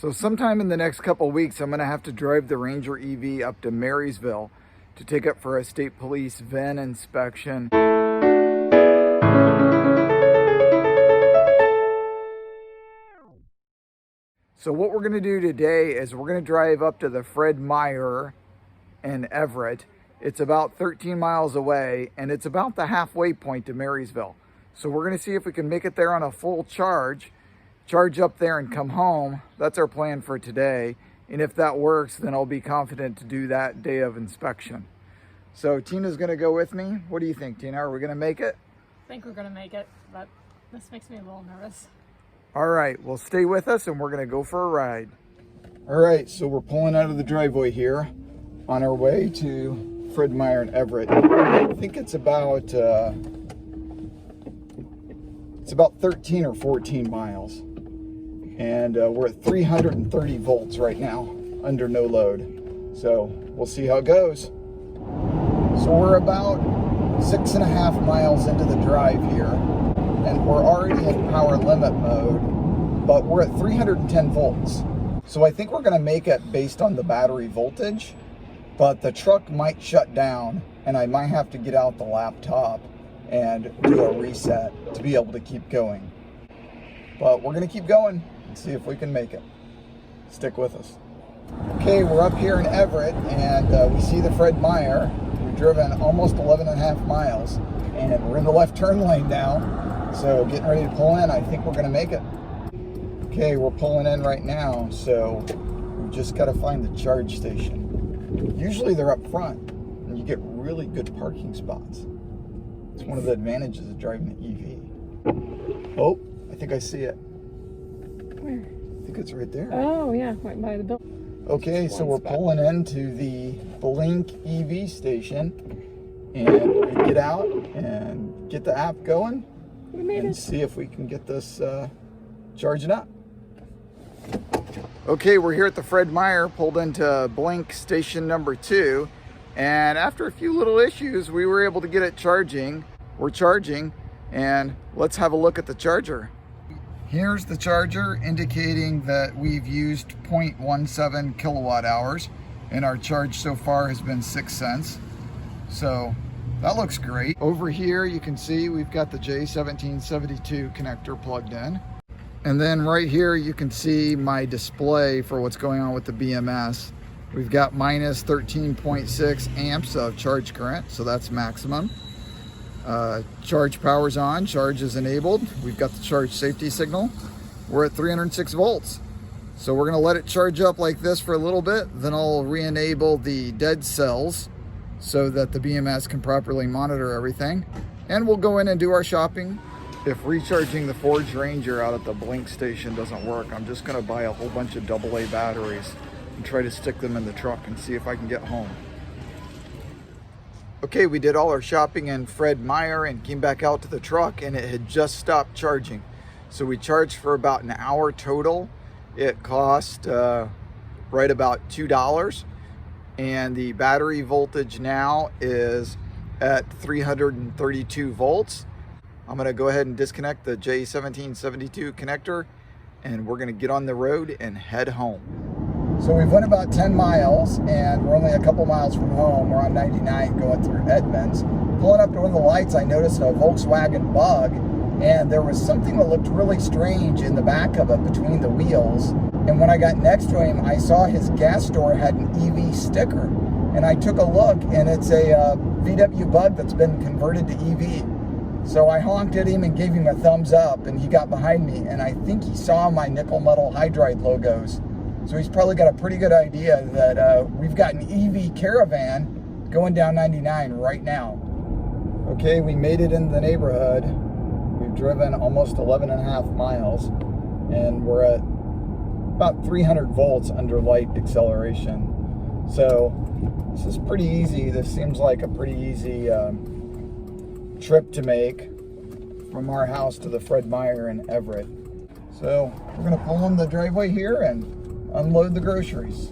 So sometime in the next couple weeks, I'm gonna have to drive the Ranger EV up to Marysville to take it for a state police VIN inspection. So what we're gonna do today is we're gonna drive up to the Fred Meyer in Everett. It's about 13 miles away and it's about the halfway point to Marysville. So we're gonna see if we can make it there on a full charge up there and come home. That's our plan for today. And if that works, then I'll be confident to do that day of inspection. So Tina's gonna go with me. What do you think, Tina? Are we gonna make it? I think we're gonna make it, but this makes me a little nervous. All right, well, stay with us and we're gonna go for a ride. All right, so we're pulling out of the driveway here on our way to Fred Meyer in Everett. I think it's about 13 or 14 miles. And we're at 330 volts right now, under no load. So we'll see how it goes. So we're about 6.5 miles into the drive here, and we're already in power limit mode, but we're at 310 volts. So I think we're gonna make it based on the battery voltage, but the truck might shut down and I might have to get out the laptop and do a reset to be able to keep going. But we're gonna keep going and see if we can make it. Stick with us. Okay, we're up here in Everett and we see the Fred Meyer. We've driven almost 11.5 miles and we're in the left turn lane now. So getting ready to pull in, I think we're gonna make it. Okay, we're pulling in right now. So we just gotta find the charge station. Usually they're up front and you get really good parking spots. It's one of the advantages of driving an EV. Oh, I think I see it. Where? I think it's right there. Oh yeah, right by the building. Okay, so we're pulling into the Blink EV station and we're gonna get out and get the app going and see if we can get this charging up. Okay, we're here at the Fred Meyer, pulled into Blink station number 2. And after a few little issues, we were able to get it charging. We're charging, and let's have a look at the charger. Here's the charger indicating that we've used 0.17 kilowatt hours, and our charge so far has been 6 cents. So that looks great. Over here, you can see we've got the J1772 connector plugged in. And then right here, you can see my display for what's going on with the BMS. We've got minus 13.6 amps of charge current, so that's maximum. Charge power's on, charge is enabled. We've got the charge safety signal. We're at 306 volts. So we're gonna let it charge up like this for a little bit, then I'll re-enable the dead cells so that the BMS can properly monitor everything. And we'll go in and do our shopping. If recharging the Ford Ranger out at the Blink station doesn't work, I'm just gonna buy a whole bunch of AA batteries and try to stick them in the truck and see if I can get home. Okay, we did all our shopping in Fred Meyer and came back out to the truck and it had just stopped charging. So we charged for about an hour total. It cost right about $2. And the battery voltage now is at 332 volts. I'm gonna go ahead and disconnect the J1772 connector and we're gonna get on the road and head home. So we've went about 10 miles and we're only a couple miles from home. We're on 99 going through Edmonds. Pulling up to one of the lights, I noticed a Volkswagen Bug and there was something that looked really strange in the back of it between the wheels. And when I got next to him, I saw his gas store had an EV sticker. And I took a look and it's a VW Bug that's been converted to EV. So I honked at him and gave him a thumbs up and he got behind me and I think he saw my nickel metal hydride logos. So he's probably got a pretty good idea that we've got an EV caravan going down 99 right now. Okay, we made it in the neighborhood. We've driven almost 11.5 miles and we're at about 300 volts under light acceleration. So this is pretty easy. This seems like a pretty easy trip to make from our house to the Fred Meyer in Everett. So we're gonna pull in the driveway here and unload the groceries.